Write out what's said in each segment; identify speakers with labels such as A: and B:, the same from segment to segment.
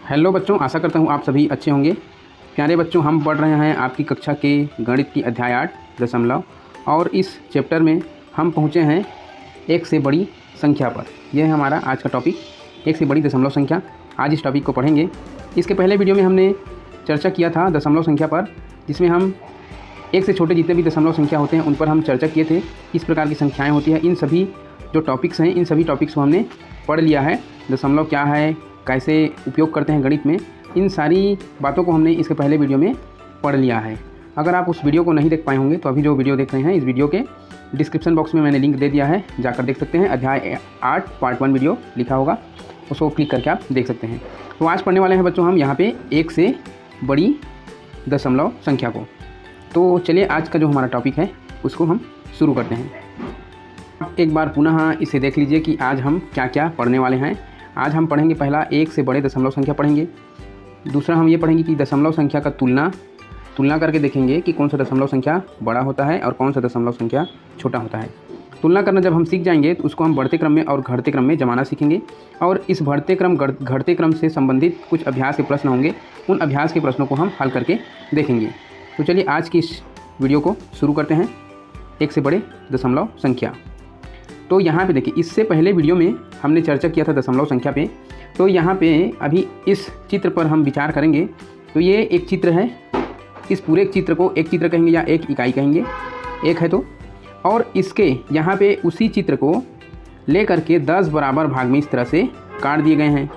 A: Hello बच्चों, आशा करता हूँ आप सभी अच्छे होंगे। प्यारे बच्चों, हम पढ़ रहे हैं आपकी कक्षा के गणित की अध्याय 8 दशमलव, और इस चैप्टर में हम पहुँचे हैं एक से बड़ी संख्या पर। यह है हमारा आज का टॉपिक, एक से बड़ी दशमलव संख्या। आज इस टॉपिक को पढ़ेंगे। इसके पहले वीडियो में हमने चर्चा किया था दशमलव संख्या पर, जिसमें हम एक से छोटे जितने भी दशमलव संख्या होते हैं उन पर हम चर्चा किए थे। किस प्रकार की संख्याएँ होती हैं, इन सभी जो टॉपिक्स हैं, इन सभी टॉपिक्स को हमने पढ़ लिया है। दशमलव क्या है, कैसे उपयोग करते हैं गणित में, इन सारी बातों को हमने इसके पहले वीडियो में पढ़ लिया है। अगर आप उस वीडियो को नहीं देख पाए होंगे तो अभी जो वीडियो देख रहे हैं, इस वीडियो के डिस्क्रिप्शन बॉक्स में मैंने लिंक दे दिया है, जाकर देख सकते हैं। अध्याय 8 पार्ट 1 वीडियो लिखा होगा, उसको क्लिक करके आप देख सकते हैं। तो आज पढ़ने वाले हैं बच्चों हम यहाँ पे एक से बड़ी दशमलव संख्या को। तो चलिए आज का जो हमारा टॉपिक है उसको हम शुरू करते हैं। एक बार पुनः इसे देख लीजिए कि आज हम क्या क्या पढ़ने वाले हैं। आज हम पढ़ेंगे, पहला एक से बड़े दशमलव संख्या पढ़ेंगे। दूसरा हम ये पढ़ेंगे कि दशमलव संख्या का तुलना करके देखेंगे कि कौन सा दशमलव संख्या बड़ा होता है और कौन सा दशमलव संख्या छोटा होता है। तुलना करना जब हम सीख जाएंगे तो उसको हम बढ़ते क्रम में और घटते क्रम में जमाना सीखेंगे, और इस बढ़ते क्रम घटते क्रम से संबंधित कुछ अभ्यास के प्रश्न होंगे, उन अभ्यास के प्रश्नों को हम हल करके देखेंगे। तो चलिए आज की इस वीडियो को शुरू करते हैं, एक से बड़े दशमलव संख्या। तो यहाँ पे देखिए, इससे पहले वीडियो में हमने चर्चा किया था दशमलव संख्या पे। तो यहाँ पे अभी इस चित्र पर हम विचार करेंगे। तो ये एक चित्र है, इस पूरे चित्र को एक चित्र कहेंगे या एक इकाई कहेंगे, एक है तो। और इसके यहाँ पे उसी चित्र को ले करके 10 बराबर भाग में इस तरह से काट दिए गए हैं।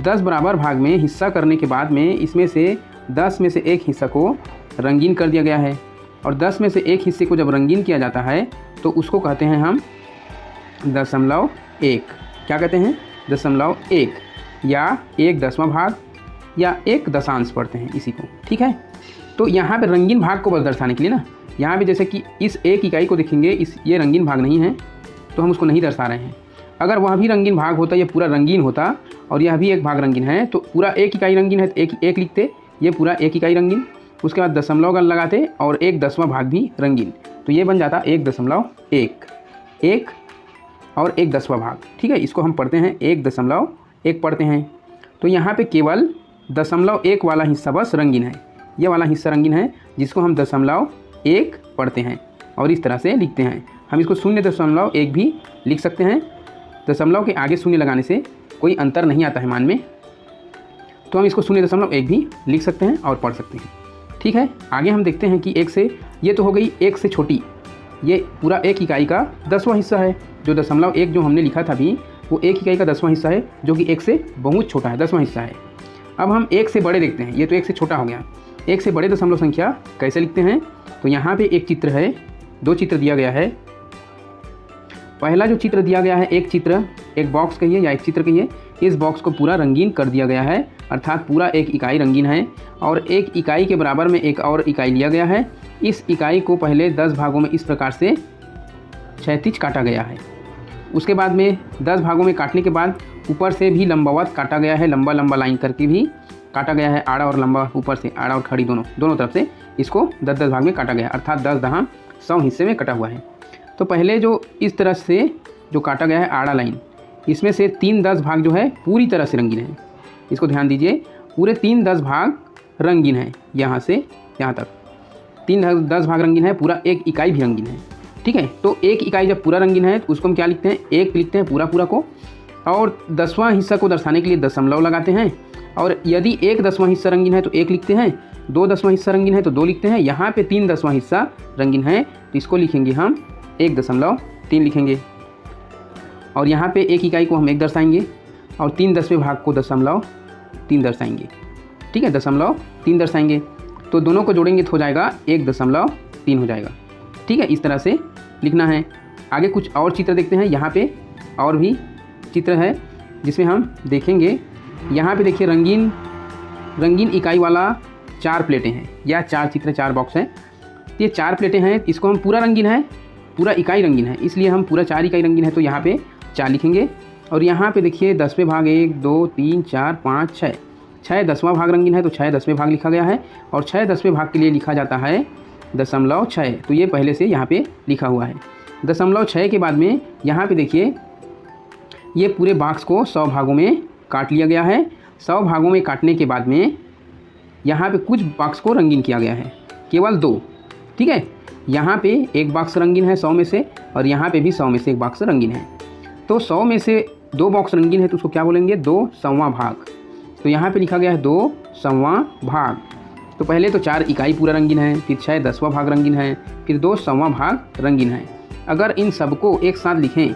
A: 10 बराबर भाग में हिस्सा करने के बाद में इसमें से 10 में से एक हिस्सा को रंगीन कर दिया गया है, और 10 में से एक हिस्से को जब रंगीन किया जाता है तो उसको कहते हैं हम दशमलव एक। क्या कहते हैं? दशमलव एक, या 1/10वां भाग, या 1 दशांश पढ़ते हैं इसी को, ठीक है। तो यहाँ पे रंगीन भाग को बस दर्शाने के लिए ना, यहाँ पे जैसे कि इस एक इकाई को देखेंगे, ये रंगीन भाग नहीं है तो हम उसको नहीं दर्शा रहे हैं। अगर वह भी रंगीन भाग होता, ये पूरा रंगीन होता और यह भी एक भाग रंगीन है, तो पूरा एक इकाई रंगीन है तो एक लिखते, ये पूरा एक इकाई रंगीन, उसके बाद दशमलव का लगाते और 1/10वां भाग भी रंगीन, तो ये बन जाता 1.1, 1 और 1/10वां भाग, ठीक है। इसको हम पढ़ते हैं 1.1 पढ़ते हैं। तो यहाँ पे केवल 0.1 वाला हिस्सा बस रंगीन है, ये वाला हिस्सा रंगीन है, जिसको हम 0.1 पढ़ते हैं और इस तरह से लिखते हैं। हम इसको 0.1 भी लिख सकते हैं। दशमलव के आगे शून्य लगाने से कोई अंतर नहीं आता है मान में, तो हम इसको 0.1 भी लिख सकते हैं और पढ़ सकते हैं, ठीक है। आगे हम देखते हैं कि एक से, ये तो हो गई एक से छोटी, ये पूरा एक इकाई का 10वां हिस्सा है। जो 0.1 जो हमने लिखा था अभी, वो एक इकाई का 10वां हिस्सा है, जो कि एक से बहुत छोटा है, 10वां हिस्सा है। अब हम एक से बड़े देखते हैं, ये तो एक से छोटा हो गया। एक से बड़े दशमलव संख्या कैसे लिखते हैं? तो यहाँ पे एक चित्र है, 2 चित्र दिया गया है। पहला जो चित्र दिया गया है, एक चित्र, एक बॉक्स कहिए या एक चित्र कहिए, इस बॉक्स को पूरा रंगीन कर दिया गया है, अर्थात पूरा एक इकाई रंगीन है, और एक इकाई के बराबर में एक और इकाई लिया गया है। इस इकाई को पहले 10 भागों में इस प्रकार से क्षैतिज काटा गया है। उसके बाद में 10 भागों में काटने के बाद ऊपर से भी लंबवत काटा गया है, लंबा लंबा लाइन करके भी काटा गया है, आड़ा और लंबा, ऊपर से आड़ा और खड़ी दोनों तरफ से इसको 10-10 भाग में काटा गया है, अर्थात 10 100 हिस्से में कटा हुआ है। तो पहले जो इस तरह से जो काटा गया है आड़ा लाइन, इसमें से 3/10 भाग जो है पूरी तरह से रंगीन है। इसको ध्यान दीजिए, पूरे 3/10 भाग रंगीन है, यहाँ से यहाँ तक 3/10 भाग रंगीन है, पूरा एक इकाई भी रंगीन है, ठीक है। तो एक इकाई जब पूरा रंगीन है तो उसको हम क्या लिखते हैं? एक लिखते हैं पूरा को, और 10वां हिस्सा को दर्शाने के लिए दशमलव लगाते हैं। और यदि 1/10वां हिस्सा रंगीन है तो 1 लिखते हैं, 2/10वां हिस्सा रंगीन है तो 2 लिखते हैं। यहाँ पे 3/10वां हिस्सा रंगीन है तो इसको लिखेंगे हम 1.3 लिखेंगे, और यहाँ पे एक इकाई को हम 1 दर्शाएंगे और 3/10वें भाग को 0.3 दर्शाएंगे, ठीक है, 0.3 दर्शाएंगे। तो दोनों को जोड़ेंगे तो हो जाएगा 1.3 हो जाएगा, ठीक है। इस तरह से लिखना है। आगे कुछ और चित्र देखते हैं। यहाँ पे और भी चित्र है जिसमें हम देखेंगे, यहाँ पे देखिए रंगीन इकाई वाला 4 प्लेटें हैं, या 4 चित्र, 4 बॉक्स हैं। ये 4 प्लेटें हैं, इसको हम पूरा रंगीन है, पूरा इकाई रंगीन है, इसलिए हम पूरा 4 इकाई रंगीन है, तो यहाँ पे 4 लिखेंगे। और यहाँ पे देखिए 10वें भाग 1 2 3 4 5 6, 6/10वां भाग रंगीन है तो 6/10वें भाग लिखा गया है, और 6/10वें भाग के लिए लिखा जाता है 0.6, तो ये पहले से यहाँ पे लिखा हुआ है। 0.6 के बाद में यहाँ पे देखिए, ये पूरे बॉक्स को 100 भागों में काट लिया गया है, 100 भागों में काटने के बाद में यहाँ पे कुछ बॉक्स को रंगीन किया गया है, केवल 2। ठीक है, यहाँ पे एक बॉक्स रंगीन है 100 में से, और यहाँ पे भी 100 में से एक बॉक्स रंगीन है। तो 100 में से 2 बॉक्स रंगीन है तो उसको क्या बोलेंगे, 2/100 भाग। तो यहाँ पे लिखा गया है 2/100 भाग। तो पहले तो 4 इकाई पूरा रंगीन है, फिर 6/10वां भाग रंगीन है, फिर 2/100 भाग रंगीन है। अगर इन सबको एक साथ लिखें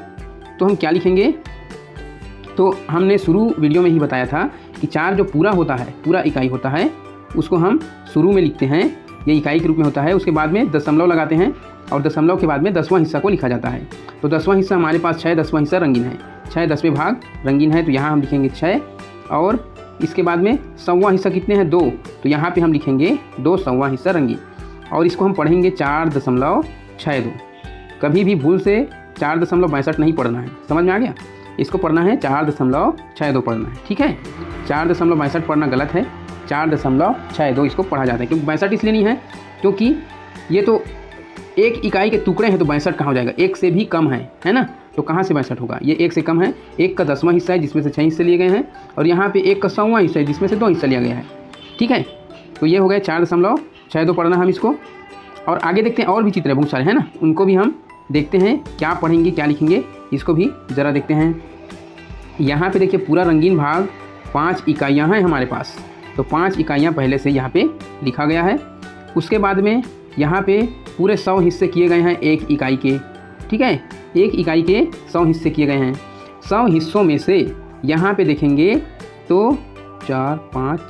A: तो हम क्या लिखेंगे, तो हमने शुरू वीडियो में ही बताया था कि 4 जो पूरा होता है, पूरा इकाई होता है, उसको हम शुरू में लिखते हैं, ये इकाई के रूप में होता है। उसके बाद में दशमलव लगाते हैं और दशमलव के बाद में 10वां हिस्सा को लिखा जाता है। तो 10वां हिस्सा हमारे पास 6/10वां हिस्सा रंगीन है, 6/10वें भाग रंगीन है, तो यहाँ हम लिखेंगे 6। और इसके बाद में 100वां हिस्सा कितने हैं, 2, तो यहाँ पे हम लिखेंगे 2/100वां हिस्सा रंगीन। और इसको हम पढ़ेंगे 4.62। कभी भी भूल से 4.62 नहीं पढ़ना है, समझ में आ गया। इसको पढ़ना है 4.62 पढ़ना है। ठीक है, 4.62 पढ़ना गलत है, 4.62 इसको पढ़ा जाता है। क्योंकि 62 इसलिए नहीं है क्योंकि ये तो एक इकाई के टुकड़े हैं, तो 62 कहाँ हो जाएगा, 1 से भी कम है ना। तो कहाँ से 62 होगा, ये 1 से कम है। 1 का 10वां हिस्सा है जिसमें से 6 हिस्से लिए गए हैं, और यहाँ पे 1 का 100वां हिस्सा है जिसमें से 2 हिस्सा लिया गया है। ठीक है, तो ये हो गया 4.62 पढ़ना हम इसको। और आगे देखते हैं, और भी चित्र बहुत सारे हैं ना, उनको भी हम देखते हैं क्या पढ़ेंगे क्या लिखेंगे, इसको भी ज़रा देखते हैं। यहाँ पे देखिए पूरा रंगीन भाग 5 इकाइयाँ हैं हमारे पास, तो 5 इकाइयाँ पहले से यहाँ पे लिखा गया है। उसके बाद में यहाँ पे पूरे 100 हिस्से किए गए हैं एक इकाई के। ठीक है, एक इकाई के 100 हिस्से किए गए हैं। 100 हिस्सों में से यहाँ पे देखेंगे तो 4, 5,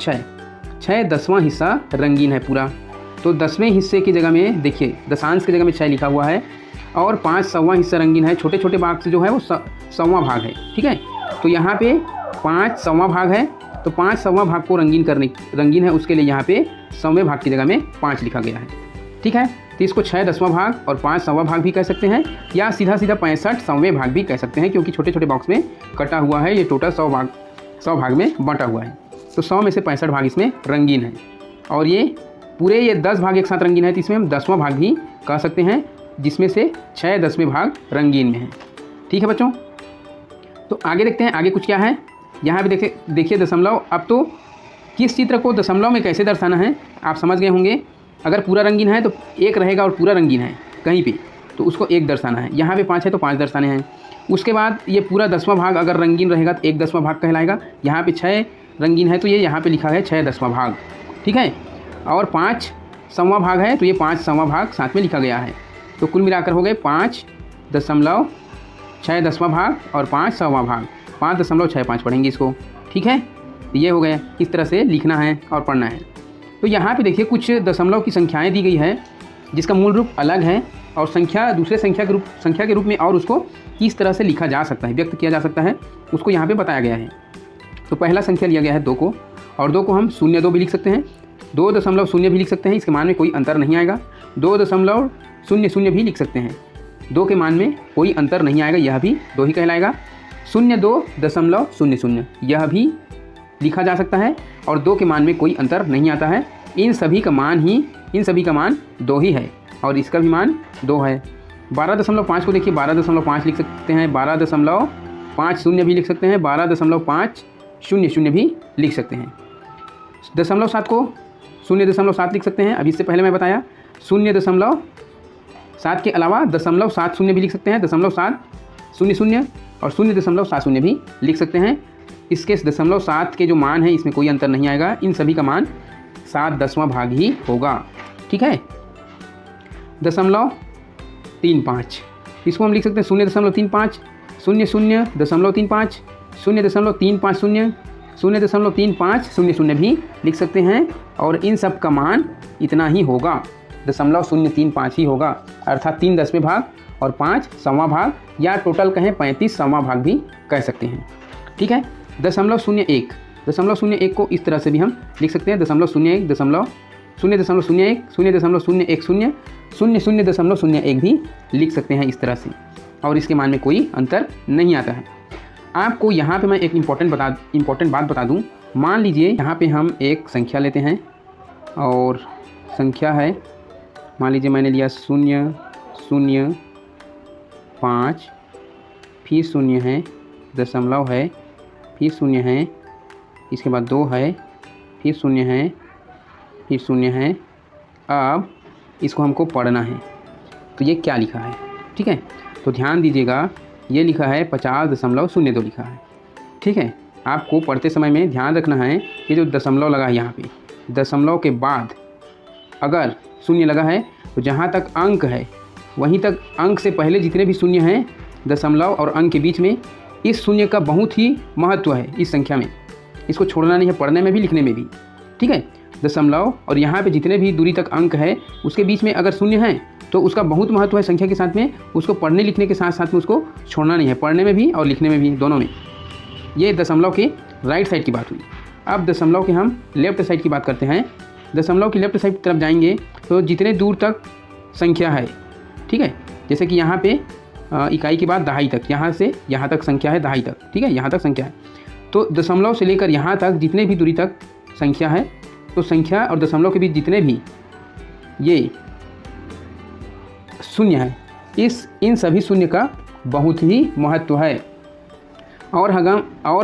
A: 6/10वां हिस्सा रंगीन है पूरा। तो 10वें हिस्से की जगह में देखिए दशांश की जगह में 6 लिखा हुआ है, और 5/100वां हिस्सा रंगीन है। छोटे छोटे भाग से जो है वो 100वां भाग है। ठीक है, तो यहाँ पे 5/100वां भाग है, तो 5/100वां भाग को रंगीन है, उसके लिए यहाँ पे 100वें भाग की जगह में 5 लिखा गया है। ठीक है, तो इसको 6/10वां भाग और 5/100वां भाग भी कह सकते हैं, या सीधा 65/100वें भाग भी कह सकते हैं, क्योंकि छोटे छोटे बॉक्स में कटा हुआ है। ये टोटल 100 भाग में बांटा हुआ है, तो 100 में से 65 भाग इसमें रंगीन है। और ये पूरे 10 भाग एक साथ रंगीन है, तो इसमें हम 10वां भाग भी कह सकते हैं, जिसमें से 6/10वें भाग रंगीन में है। ठीक है बच्चों, तो आगे देखते हैं आगे कुछ क्या है। यहाँ पे देखिए दशमलव। अब तो किस चित्र को दशमलव में कैसे दर्शाना है आप समझ गए होंगे। अगर पूरा रंगीन है तो 1 रहेगा, और पूरा रंगीन है कहीं पे तो उसको 1 दर्शाना है। यहाँ पे 5 है तो 5 दर्शाने हैं। उसके बाद ये पूरा 10वां भाग अगर रंगीन रहेगा तो 1/10वां भाग कहलाएगा। यहाँ पे 6 रंगीन है तो ये यहाँ पे लिखा है 6/10वां भाग। ठीक है, और 5/100वां भाग है तो ये 5/100वां भाग साथ में लिखा गया है। तो कुल मिलाकर हो गए 5.6/10वां भाग और 5/100वां भाग, 5.65 पढ़ेंगे इसको। ठीक है, ये हो गया। इस तरह से लिखना है और पढ़ना है। तो यहाँ पे देखिए कुछ दशमलव की संख्याएं दी गई है, जिसका मूल रूप अलग है, और संख्या दूसरे संख्या के रूप में और उसको किस तरह से लिखा जा सकता है, व्यक्त किया जा सकता है, उसको यहाँ पे बताया गया है। तो पहला संख्या लिया गया है 2 को, और 2 को हम 0.2 भी लिख सकते हैं, 2.0 भी लिख सकते हैं, इसके मान में कोई अंतर नहीं आएगा। 2.00 भी लिख सकते हैं, 2 के मान में कोई अंतर नहीं आएगा, यह भी 2 ही कहलाएगा। 02.00 यह भी लिखा जा सकता है, और 2 के मान में कोई अंतर नहीं आता है। इन सभी का मान 2 ही है, और इसका भी मान 2 है। 12.5 को देखिए 12.5 लिख सकते हैं, 12.50 भी लिख सकते हैं, 12.500 भी लिख सकते हैं। 0.7 को 0.7 लिख सकते हैं, अभी इससे पहले मैं बताया। 0.7 के अलावा 0.70 भी लिख सकते हैं, 0.700 और 0.70 भी लिख सकते हैं। इसके 0.7 के जो मान है इसमें कोई अंतर नहीं आएगा, इन सभी का मान 7/10वां भाग ही होगा। ठीक है, 0.35 इसको हम लिख सकते हैं 0.35, 0.035, 0.350, 0.350 भी लिख सकते हैं, और इन सब का मान इतना ही होगा, 0.035 ही होगा, अर्थात 3/10वें भाग और 5/100वां भाग, या टोटल कहें 35/100वां भाग भी कह सकते हैं। ठीक है, 0.01 को इस तरह से भी हम लिख सकते हैं, 0.01, 0.01, 0.010, 0001 भी लिख सकते हैं इस तरह से, और इसके मान में कोई अंतर नहीं आता है। आपको यहाँ पे मैं एक इम्पॉर्टेंट बात बता दूँ। मान लीजिए यहाँ पे हम एक संख्या लेते हैं, और संख्या है, मान लीजिए मैंने लिया 0.05, फिर 0 है, दशमलव है, फिर 0 है, इसके बाद 2 है, फिर 0 है, फिर 0 है। अब इसको हमको पढ़ना है, तो ये क्या लिखा है, ठीक है। तो ध्यान दीजिएगा, ये लिखा है 50.02 लिखा है, ठीक है। आपको पढ़ते समय में ध्यान रखना है, ये जो दशमलव लगा है यहाँ पे, दशमलव के बाद अगर 0 लगा है तो जहाँ तक अंक है वहीं तक, अंक से पहले जितने भी 0 हैं दशमलव और अंक के बीच में, इस 0 का बहुत ही महत्व है इस संख्या में। इसको छोड़ना नहीं है, पढ़ने में भी लिखने में भी, ठीक है। दशमलव और यहाँ पे जितने भी दूरी तक अंक है उसके बीच में अगर 0 है तो उसका बहुत महत्व है संख्या के साथ में। उसको पढ़ने लिखने के साथ साथ में उसको छोड़ना नहीं है, पढ़ने में भी और लिखने में भी, दोनों में। ये दशमलव के राइट साइड की बात हुई। अब दशमलव के हम लेफ्ट साइड की बात करते हैं। दशमलव की लेफ्ट साइड की तरफ जाएंगे तो जितने दूर तक संख्या है, ठीक है, जैसे कि यहाँ पे इकाई के बाद दहाई तक, यहाँ से यहाँ तक संख्या है दहाई तक, ठीक है, यहाँ तक संख्या है। तो दशमलव से लेकर यहाँ तक जितने भी दूरी तक संख्या है, तो संख्या और दशमलव के बीच जितने भी ये 0 है, इन सभी 0 का बहुत ही महत्व है। और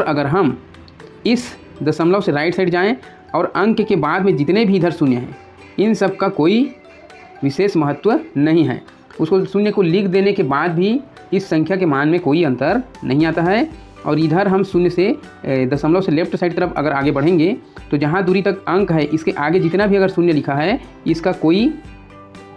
A: अगर हम इस दशमलव से राइट साइड जाएं और अंक के बाद में जितने भी इधर 0 हैं, इन सब का कोई विशेष महत्व नहीं है। उसको 0 को लिख देने के बाद भी इस संख्या के मान में कोई अंतर नहीं आता है। और इधर हम 0 से दशमलव से लेफ्ट साइड तरफ अगर आगे बढ़ेंगे तो जहाँ दूरी तक अंक है, इसके आगे जितना भी अगर 0 लिखा है, इसका कोई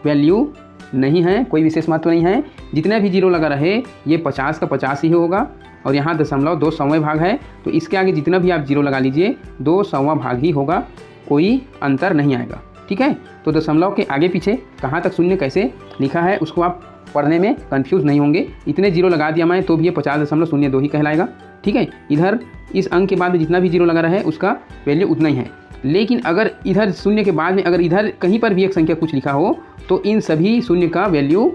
A: वैल्यू नहीं है, कोई विशेष महत्व नहीं है। जितना भी 0 लगा रहे ये 50 का 50 ही होगा। और यहाँ दशमलव 2 सौवें भाग है, तो इसके आगे जितना भी आप 0 लगा लीजिए 2 सौवां भाग ही होगा, कोई अंतर नहीं आएगा, ठीक है। तो दशमलव के आगे पीछे कहाँ तक 0 कैसे लिखा है उसको आप पढ़ने में कंफ्यूज नहीं होंगे। इतने 0 लगा दिया मैं तो भी ये 50.02 ही कहलाएगा, ठीक है। इधर इस अंक के बाद में जितना भी 0 लगा रहा है उसका वैल्यू उतना ही है। लेकिन अगर इधर 0 के बाद में अगर इधर कहीं पर भी एक संख्या कुछ लिखा हो तो इन सभी 0 का वैल्यू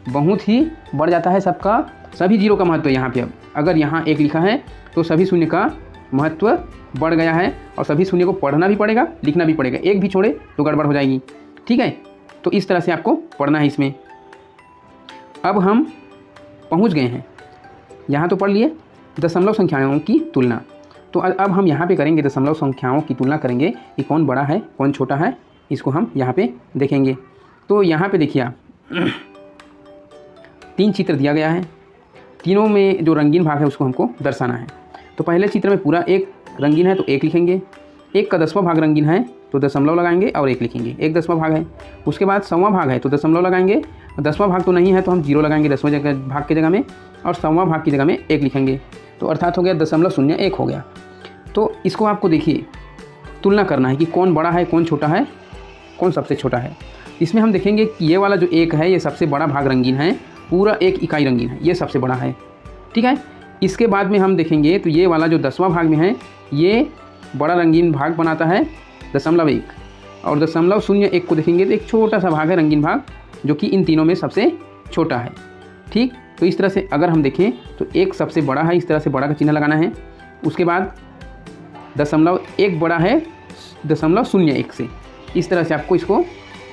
A: बहुत ही बढ़ जाता है, सबका, सभी 0 का महत्व यहाँ पे। अब अगर यहाँ 1 लिखा है तो सभी 0 का महत्व बढ़ गया है और सभी 0 को पढ़ना भी पड़ेगा, लिखना भी पड़ेगा। एक भी छोड़े तो गड़बड़ हो जाएगी, ठीक है। तो इस तरह से आपको पढ़ना है इसमें। अब हम पहुँच गए हैं, यहाँ तो पढ़ लिए दशमलव संख्याओं की तुलना। तो अब हम यहाँ पे करेंगे दशमलव संख्याओं की तुलना करेंगे कि कौन बड़ा है कौन छोटा है, इसको हम यहाँ पे देखेंगे। तो यहाँ पे देखिए आप 3 चित्र दिया गया है, तीनों में जो रंगीन भाग है उसको हमको दर्शाना है। तो पहले चित्र में पूरा 1 रंगीन है तो 1 लिखेंगे, 1 का 10वां भाग रंगीन है तो दशमलव लगाएंगे और 1 लिखेंगे, 1 10वां भाग है। उसके बाद 100वां भाग है तो दशमलव लगाएंगे, 10वां भाग तो नहीं है तो हम 0 लगाएंगे 10वें भाग की जगह में, और 100वां भाग की जगह में 1 लिखेंगे। तो अर्थात हो गया 0.01 हो गया। तो इसको आपको देखिए तुलना करना है कि कौन बड़ा है कौन छोटा है, कौन सबसे छोटा है। इसमें हम देखेंगे कि ये वाला जो 1 है ये सबसे बड़ा भाग रंगीन है, पूरा 1 इकाई रंगीन है, ये सबसे बड़ा है, ठीक है। इसके बाद में हम देखेंगे तो ये वाला जो 10वां भाग में है ये बड़ा रंगीन भाग बनाता है 0.1, और 0.01 को देखेंगे तो एक छोटा सा भाग है रंगीन भाग जो कि इन तीनों में सबसे छोटा है, ठीक। तो इस तरह से अगर हम देखें तो 1 सबसे बड़ा है, इस तरह से बड़ा का चिन्ह लगाना है। उसके बाद 0.1 बड़ा है 0.01 से, इस तरह से आपको इसको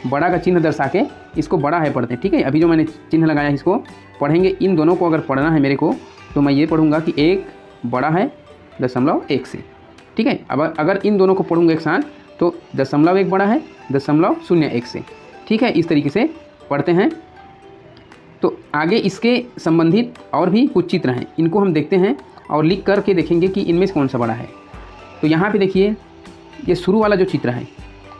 A: बड़ा का चिन्ह दर्शा के इसको बड़ा है पढ़ते हैं, ठीक है। अभी जो मैंने चिन्ह लगाया है इसको पढ़ेंगे, इन दोनों को अगर पढ़ना है मेरे को तो मैं ये पढ़ूंगा कि 1 बड़ा है 0.1 से, ठीक है। अब अगर इन दोनों को पढ़ूंगा एक साथ तो 0.1 बड़ा है 0.01 से, ठीक है। इस तरीके से पढ़ते हैं। तो आगे इसके संबंधित और भी कुछ चित्र हैं, इनको हम देखते हैं और लिख करके देखेंगे कि इनमें से कौन सा बड़ा है। तो यहाँ पे देखिए ये शुरू वाला जो चित्र है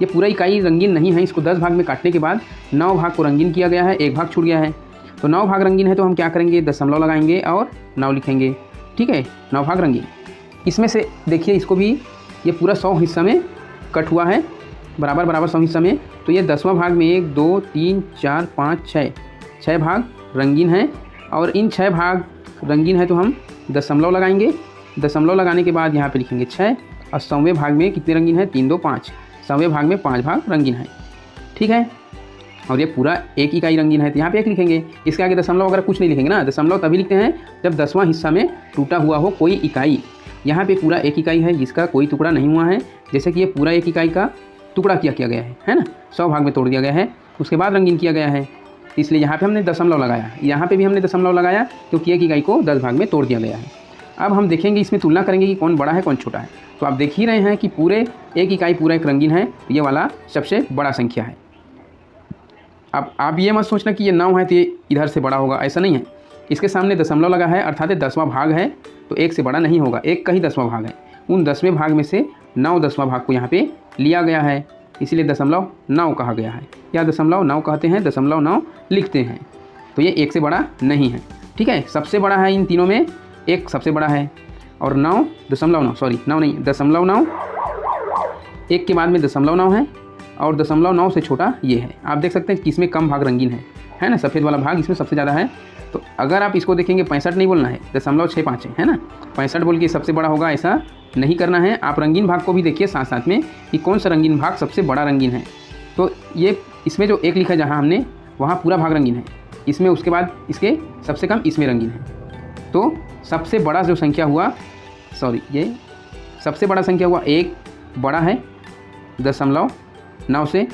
A: ये पूरा इकाई रंगीन नहीं है, इसको 10 भाग में काटने के बाद 9 भाग को रंगीन किया गया है, 1 भाग छूट गया है। तो 9 भाग रंगीन है तो हम क्या करेंगे दशमलव लगाएंगे और 9 लिखेंगे, ठीक है। 9 भाग रंगीन। इसमें से देखिए इसको भी ये पूरा 100 हिस्सा में कट हुआ है, बराबर बराबर 100 हिस्सा में। तो ये 10वां भाग में 1 2 3 4 5 6 भाग रंगीन है, और इन 6 भाग रंगीन है तो हम दशमलव लगाएंगे। दशमलव लगाने के बाद यहाँ पे लिखेंगे 6, और 100वें भाग में कितने रंगीन है 3 2 5, 100वें भाग में 5 भाग रंगीन है, ठीक है। और ये पूरा 1 इकाई रंगीन है तो यहाँ पे 1 लिखेंगे। इसके आगे दशमलव वगैरह कुछ नहीं लिखेंगे ना, दशमलव तभी लिखते हैं जब 10वां हिस्सा में टूटा हुआ हो कोई इकाई। यहाँ पे पूरा 1 इकाई है जिसका कोई टुकड़ा नहीं हुआ है, जैसे कि ये पूरा 1 इकाई का टुकड़ा किया गया है ना, 100 भाग में तोड़ दिया गया है, उसके बाद रंगीन किया गया है, इसलिए यहाँ पे हमने दशमलव लगाया। यहाँ पे भी हमने दशमलव लगाया क्योंकि 1 इकाई को 10 भाग में तोड़ दिया गया है। अब हम देखेंगे, इसमें तुलना करेंगे कि कौन बड़ा है कौन छोटा है। तो आप देख ही रहे हैं कि पूरे एक इकाई पूरा एक रंगीन है, तो ये वाला सबसे बड़ा संख्या है। अब आप ये मत सोचना कि ये 9 है तो ये इधर से बड़ा होगा, ऐसा नहीं है। इसके सामने दशमलव लगा है, अर्थात ये 10वां भाग है, तो 1 से बड़ा नहीं होगा, 1 का ही 10वां भाग है। उन 10वें भाग में से 9 10वां भाग को यहाँ पे लिया गया है, इसीलिए 0.9 कहा गया है, या 0.9 कहते हैं, 0.9 लिखते हैं। तो ये 1 से बड़ा नहीं है, ठीक है। सबसे बड़ा है इन तीनों में, 1 सबसे बड़ा है, और 9.9 सॉरी 9 नहीं 0.9, 1 के बाद में 0.9 है, और 0.9 से छोटा ये है। आप देख सकते हैं कि इसमें कम भाग रंगीन है ना, सफ़ेद वाला भाग इसमें सबसे ज़्यादा है। तो अगर आप इसको देखेंगे 65 नहीं बोलना है, 0.65 है ना, 65 बोल के सबसे बड़ा होगा, ऐसा नहीं करना है। आप रंगीन भाग को भी देखिए साथ साथ में कि कौन सा रंगीन भाग सबसे बड़ा रंगीन है। तो ये इसमें जो 1 लिखा है जहाँ हमने, वहाँ पूरा भाग रंगीन है इसमें, उसके बाद इसके सबसे कम इसमें रंगीन है। तो सबसे बड़ा जो संख्या हुआ, सॉरी ये सबसे बड़ा संख्या हुआ 1 बड़ा है 0.9 से,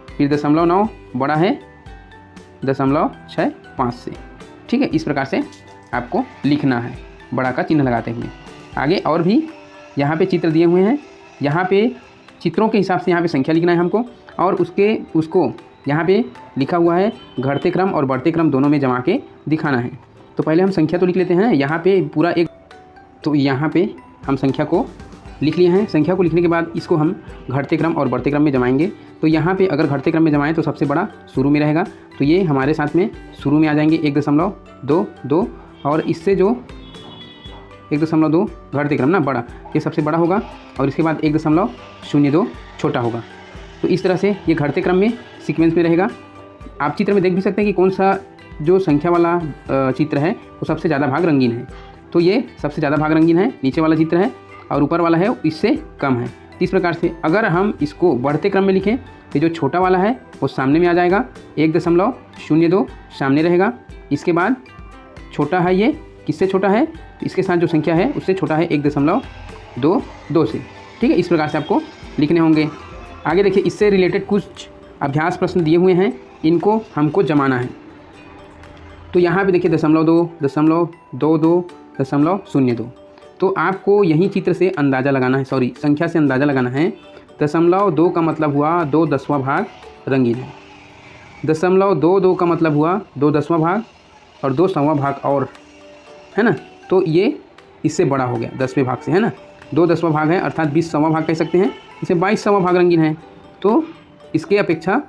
A: फिर 0.9 बड़ा है 0.65 से, ठीक है। इस प्रकार से आपको लिखना है बड़ा का चिन्ह लगाते हुए। आगे और भी यहाँ पे चित्र दिए हुए हैं, यहाँ पे चित्रों के हिसाब से यहाँ पे संख्या लिखना है हमको, और उसको यहाँ पे लिखा हुआ है घटते क्रम और बढ़ते क्रम दोनों में जमा के दिखाना है। तो पहले हम संख्या तो लिख लेते हैं यहाँ पे पूरा एक, तो यहाँ पे हम संख्या को लिख लिए हैं। संख्या को लिखने के बाद इसको हम घटते क्रम और बढ़ते क्रम में जमाएंगे। तो यहाँ पे अगर घटते क्रम में जमाएं तो सबसे बड़ा शुरू में रहेगा, तो ये हमारे साथ में शुरू में आ जाएंगे 1.22, और इससे जो 1.2 घटते क्रम ना बड़ा, ये सबसे बड़ा होगा, और इसके बाद 1.02 छोटा होगा। तो इस तरह से ये घटते क्रम में सीक्वेंस में रहेगा। आप चित्र में देख भी सकते हैं कि कौन सा जो संख्या वाला चित्र है वो सबसे ज़्यादा भाग रंगीन है। तो ये सबसे ज़्यादा भाग रंगीन है, नीचे वाला चित्र है, और ऊपर वाला है इससे कम है। इस प्रकार से अगर हम इसको बढ़ते क्रम में लिखें तो जो छोटा वाला है वो सामने में आ जाएगा, 1.02 सामने रहेगा। इसके बाद छोटा है, ये किससे छोटा है, तो इसके साथ जो संख्या है उससे छोटा है 1.22 से, ठीक है। इस प्रकार से आपको लिखने होंगे। आगे देखिए, इससे रिलेटेड कुछ अभ्यास प्रश्न दिए हुए हैं, इनको हमको जमाना है। तो यहाँ पे देखिए 0.2, 0.22, 0.02। तो आपको यही चित्र से अंदाज़ा लगाना है, सॉरी संख्या से अंदाज़ा लगाना है। 0.2 का मतलब हुआ 2/10वां भाग रंगीन है, 0.22 का मतलब हुआ 2/10वां भाग, और 2/100वां भाग और, है ना। तो ये इससे बड़ा हो गया 10वें भाग से, है ना। 2/10वां भाग है, अर्थात 20/100वां भाग कह सकते हैं, इसे 22/100वां भाग रंगीन है। तो इसके अपेक्षा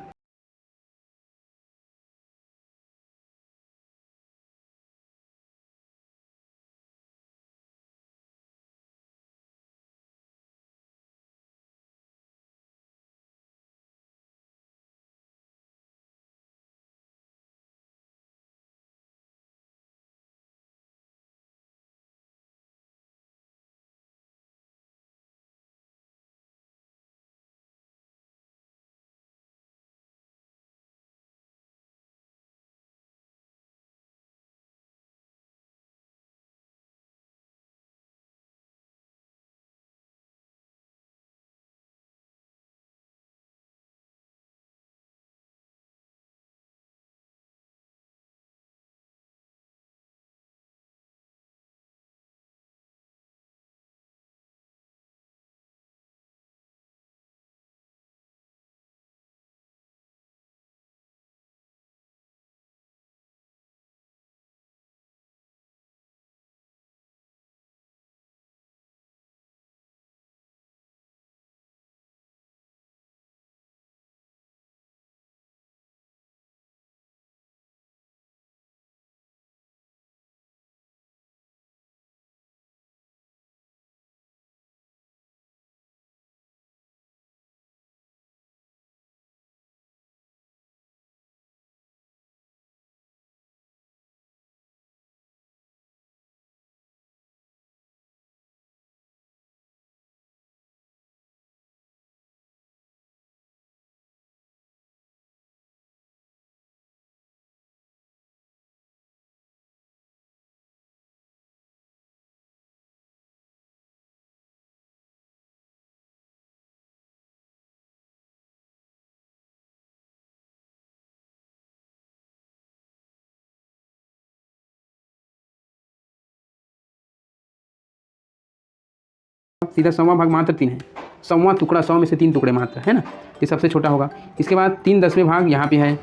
A: सीधा 100वां भाग मात्र 3 है, 100वां टुकड़ा, 100 में से 3 टुकड़े मात्र, है ना। ये सबसे छोटा होगा। इसके बाद 3/10वें भाग यहाँ पे है,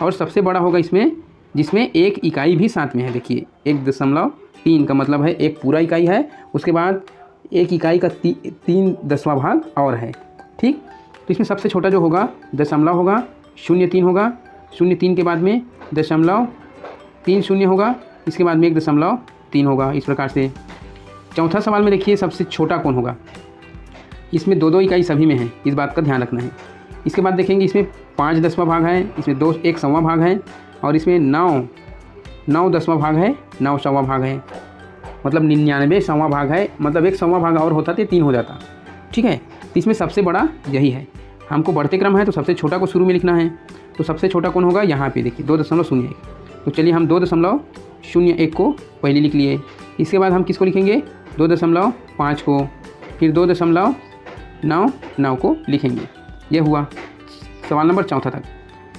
A: और सबसे बड़ा होगा इसमें जिसमें 1 इकाई भी साथ में है। देखिए 1.3 का मतलब है 1 पूरा इकाई है, उसके बाद 1 इकाई का 3/10वां भाग और है, ठीक। तो इसमें सबसे छोटा जो होगा दशमलव होगा, 0.3 होगा, 0.3 के बाद में 0.30 होगा, इसके बाद में 1.3 होगा। इस प्रकार से चौथा सवाल में देखिए सबसे छोटा कौन होगा। इसमें 2 इकाई सभी में है, इस बात का ध्यान रखना है। इसके बाद देखेंगे इसमें 5/10वां भाग है, इसमें 1/100वां भाग है, और इसमें 9/10वां भाग है, 9/100वां भाग है, मतलब 99वां भाग है। मतलब 100वां भाग और होता तो 3 हो जाता, ठीक है। तो इसमें सबसे बड़ा यही है। हमको बढ़ते क्रम है तो सबसे छोटा को शुरू में लिखना है। तो सबसे छोटा कौन होगा, यहाँ पे देखिए 2.01। तो चलिए हम 2.01 को पहले लिख लिए। इसके बाद हम किसको लिखेंगे, 2.5 को, फिर 2.99 को लिखेंगे। यह हुआ सवाल नंबर 4 तक।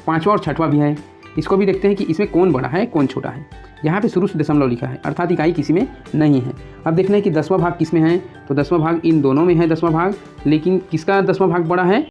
A: 5वां और 6वां भी है, इसको भी देखते हैं कि इसमें कौन बड़ा है कौन छोटा है। यहाँ पे शुरू से दशमलव लिखा है, अर्थात इकाई किसी में नहीं है। अब देखना है कि 10वां भाग किस में है, तो 10वां भाग इन दोनों में है 10वां भाग, लेकिन किसका 10वां भाग बड़ा है,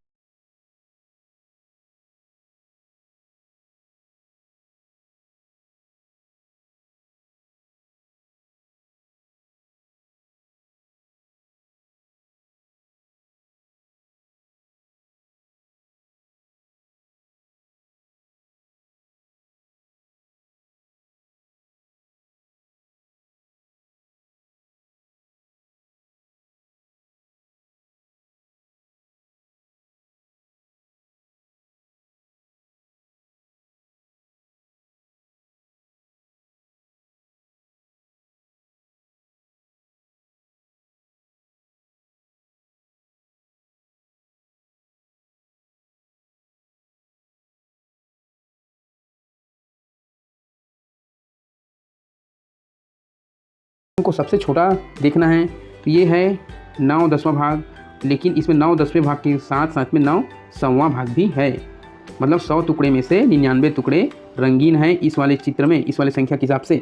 A: हमको सबसे छोटा देखना है। तो ये है 9/10वां भाग, लेकिन इसमें 9/10वें भाग के साथ साथ में 9/100वां भाग भी है। मतलब 100 टुकड़े में से 99 टुकड़े रंगीन हैं इस वाले चित्र में, इस वाले संख्या के हिसाब से।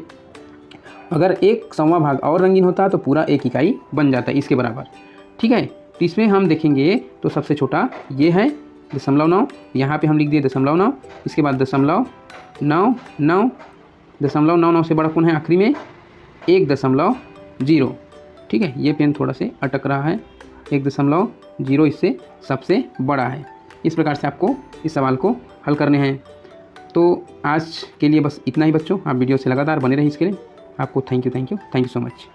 A: अगर 1/100वां भाग और रंगीन होता तो पूरा 1 इकाई बन जाता इसके बराबर, ठीक है। तो इसमें हम देखेंगे तो सबसे छोटा ये है 0.9, यहाँ पे हम लिख दिए 0.9। इसके बाद 0.99, 0.99 से बड़ा कौन है आखिरी में 1.0, ठीक है। ये पेन थोड़ा से अटक रहा है, 1.0 इससे सबसे बड़ा है। इस प्रकार से आपको इस सवाल को हल करने हैं। तो आज के लिए बस इतना ही बच्चों, आप वीडियो से लगातार बने रहिए। इसके लिए आपको थैंक यू सो मच।